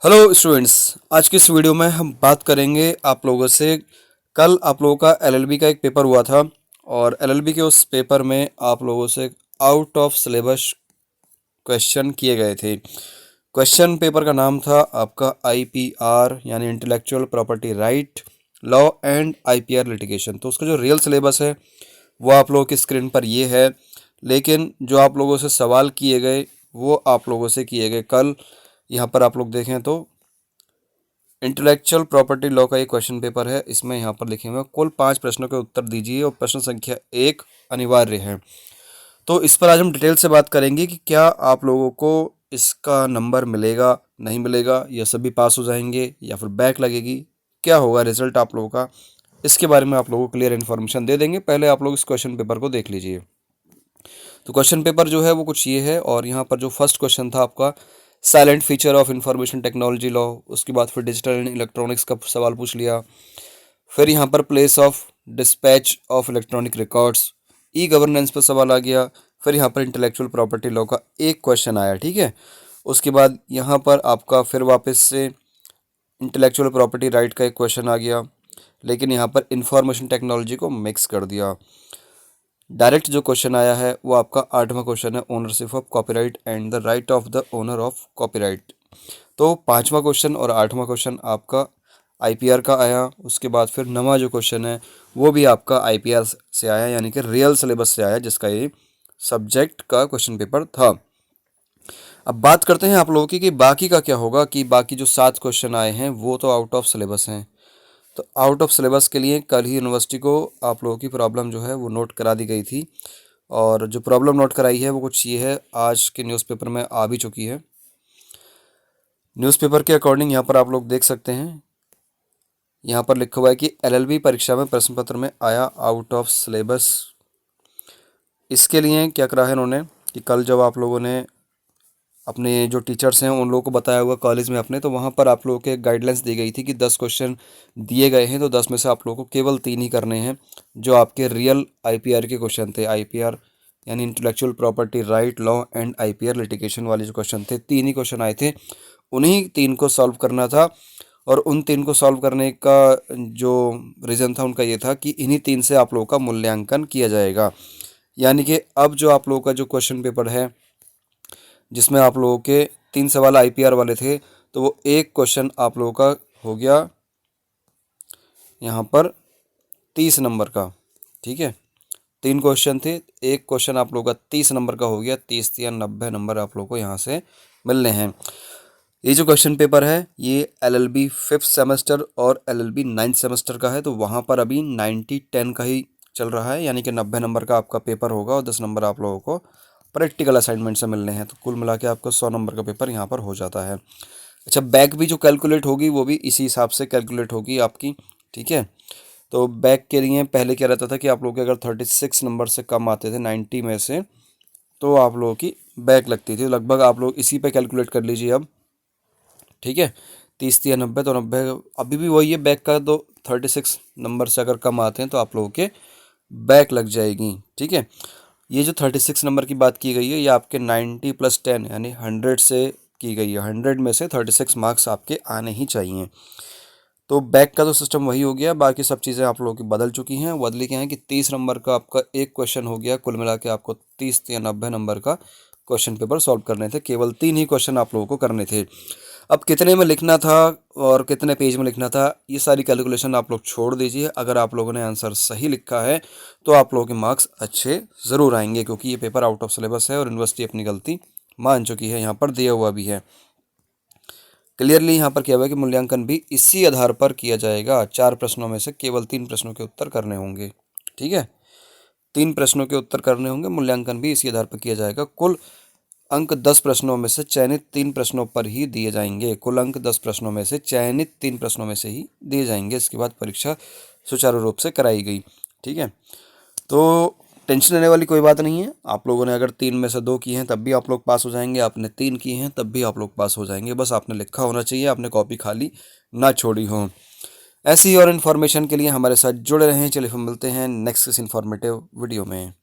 Hello students, आज की इस वीडियो में हम बात करेंगे आप लोगों से। कल आप लोगों का एलएलबी का एक पेपर हुआ था और एलएलबी के उस पेपर में आप लोगों से आउट ऑफ सिलेबस क्वेश्चन किए गए थे। क्वेश्चन पेपर का नाम था आपका आईपीआर यानी intellectual property right, law and IPR litigation. तो उसका जो रियल सिलेबस है वो आप लोगों की स्क्रीन पर ये है, लेकिन जो आप लोगों से सवाल किए गए वो आप लोगों से किए गए कल। यहाँ पर आप लोग देखें तो इंटेलेक्चुअल प्रॉपर्टी लॉ का ये क्वेश्चन पेपर है। इसमें यहाँ पर लिखे हुए कुल 5 प्रश्नों के उत्तर दीजिए और प्रश्न संख्या 1 अनिवार्य है। तो इस पर आज हम डिटेल से बात करेंगे कि क्या आप लोगों को इसका नंबर मिलेगा, नहीं मिलेगा, या सभी पास हो जाएंगे या फिर बैक लगेगी, क्या होगा रिजल्ट आप लोगों का, इसके बारे में आप लोगों को क्लियर इन्फॉर्मेशन दे देंगे। पहले आप लोग इस क्वेश्चन पेपर को देख लीजिए। तो क्वेश्चन पेपर जो है वो कुछ ये है, और यहाँ पर जो फर्स्ट क्वेश्चन था आपका silent feature of information technology law, उसके बाद फिर डिजिटल एंड इलेक्ट्रॉनिक्स का सवाल पूछ लिया। फिर यहाँ पर place of dispatch of electronic records, e governance पर सवाल आ गया। फिर यहाँ पर इंटेलेक्चुअल प्रॉपर्टी लॉ का एक क्वेश्चन आया, ठीक है। उसके बाद यहाँ पर आपका फिर वापस से इंटेलेक्चुअल प्रॉपर्टी राइट का एक क्वेश्चन आ गया, लेकिन यहाँ पर इंफॉर्मेशन टेक्नोलॉजी को मिक्स कर दिया। डायरेक्ट जो क्वेश्चन आया है वो आपका 8वां क्वेश्चन है, ownership of copyright and the right of the owner of copyright. तो 5वां क्वेश्चन और 8वां क्वेश्चन आपका आईपीआर का आया। उसके बाद फिर 9वां जो क्वेश्चन है वो भी आपका आईपीआर से आया, यानी कि रियल सिलेबस से आया, जिसका ये सब्जेक्ट का क्वेश्चन पेपर था। अब बात करते हैं आप लोगों की कि बाकी का क्या होगा, कि बाकी जो 7 क्वेश्चन आए हैं वो तो आउट ऑफ सिलेबस हैं। तो आउट ऑफ सिलेबस के लिए कल ही यूनिवर्सिटी को आप लोगों की प्रॉब्लम जो है वो नोट करा दी गई थी, और जो प्रॉब्लम नोट कराई है वो कुछ ये है, आज के न्यूज़पेपर में आ भी चुकी है। न्यूज़पेपर के अकॉर्डिंग यहाँ पर आप लोग देख सकते हैं, यहाँ पर लिखा हुआ है कि एलएलबी परीक्षा में प्रश्न पत्र में आया आउट ऑफ सिलेबस। इसके लिए क्या करा है इन्होंने कि कल जब आप लोगों ने अपने जो टीचर्स हैं उन लोगों को बताया हुआ कॉलेज में अपने, तो वहाँ पर आप लोगों के गाइडलाइंस दी गई थी कि 10 क्वेश्चन दिए गए हैं, तो 10 में से आप लोगों को केवल 3 ही करने हैं जो आपके रियल आईपीआर के क्वेश्चन थे। आईपीआर यानी intellectual property right, law and IPR litigation वाले जो क्वेश्चन थे, 3 ही क्वेश्चन आए थे, उन्हीं 3 को सॉल्व करना था। और उन 3 को सॉल्व करने का जो रीज़न था उनका ये था कि इन्हीं 3 से आप लोगों का मूल्यांकन किया जाएगा। यानी कि अब जो आप लोगों का जो क्वेश्चन पेपर है जिसमें आप लोगों के 3 सवाल आईपीआर वाले थे, तो वो एक क्वेश्चन आप लोगों का हो गया यहाँ पर 30 नंबर का, ठीक है। 3 क्वेश्चन थे, एक क्वेश्चन आप लोगों का 30 नंबर का हो गया। 30 या 90 नंबर आप लोगों को यहाँ से मिलने हैं। ये जो क्वेश्चन पेपर है ये एलएलबी 5th सेमेस्टर और एलएलबी 9th सेमेस्टर का है, तो वहाँ पर अभी 90-10 का ही चल रहा है, यानी कि 90 नंबर का आपका पेपर होगा और 10 नंबर आप लोगों को प्रैक्टिकल असाइनमेंट से मिलने हैं। तो कुल मिला के आपको 100 नंबर का पेपर यहाँ पर हो जाता है। अच्छा, बैक भी जो कैलकुलेट होगी वो भी इसी हिसाब से कैलकुलेट होगी आपकी, ठीक है। तो बैक के लिए पहले क्या रहता था कि आप लोग के अगर 36 नंबर से कम आते थे 90 में से, तो आप लोगों की बैक लगती थी। लगभग आप लोग इसी पे कैलकुलेट कर लीजिए अब, ठीक है। 30 या 90, तो 90 अभी भी वही है बैक का। तो 36 नंबर से अगर कम आते हैं तो आप लोगों के बैक लग जाएगी, ठीक है। ये जो 36 नंबर की बात की गई है ये आपके 90 + 10 यानी 100 से की गई है। 100 में से 36 मार्क्स आपके आने ही चाहिए। तो बैक का तो सिस्टम वही हो गया, बाकी सब चीज़ें आप लोगों की बदल चुकी हैं। बदली क्या है कि 30 नंबर का आपका एक क्वेश्चन हो गया, कुल मिला के आपको 30 या 90 नंबर का क्वेश्चन पेपर सॉल्व करने थे। केवल 3 ही क्वेश्चन आप लोगों को करने थे। अब कितने में लिखना था और कितने पेज में लिखना था, ये सारी कैलकुलेशन आप लोग छोड़ दीजिए। अगर आप लोगों ने आंसर सही लिखा है तो आप लोगों के मार्क्स अच्छे ज़रूर आएंगे, क्योंकि ये पेपर आउट ऑफ सिलेबस है और यूनिवर्सिटी अपनी गलती मान चुकी है, यहाँ पर दिया हुआ भी है क्लियरली। यहाँ पर क्या हुआ है कि मूल्यांकन भी इसी आधार पर किया जाएगा। 4 प्रश्नों में से केवल 3 प्रश्नों के उत्तर करने होंगे, ठीक है। 3 प्रश्नों के उत्तर करने होंगे, मूल्यांकन भी इसी आधार पर किया जाएगा। कुल अंक 10 प्रश्नों में से चयनित 3 प्रश्नों पर ही दिए जाएंगे। कुल अंक 10 प्रश्नों में से चयनित 3 प्रश्नों में से ही दिए जाएंगे। इसके बाद परीक्षा सुचारू रूप से कराई गई, ठीक है। तो टेंशन लेने वाली कोई बात नहीं है। आप लोगों ने अगर 3 में से 2 की हैं तब भी आप लोग पास हो जाएंगे, आपने 3 की हैं तब भी आप लोग पास हो जाएंगे। बस आपने लिखा होना चाहिए, आपने कॉपी खाली ना छोड़ी हो। ऐसी और इन्फॉर्मेशन के लिए हमारे साथ जुड़े रहें। चलिए फिर मिलते हैं नेक्स्ट इस इन्फॉर्मेटिव वीडियो में।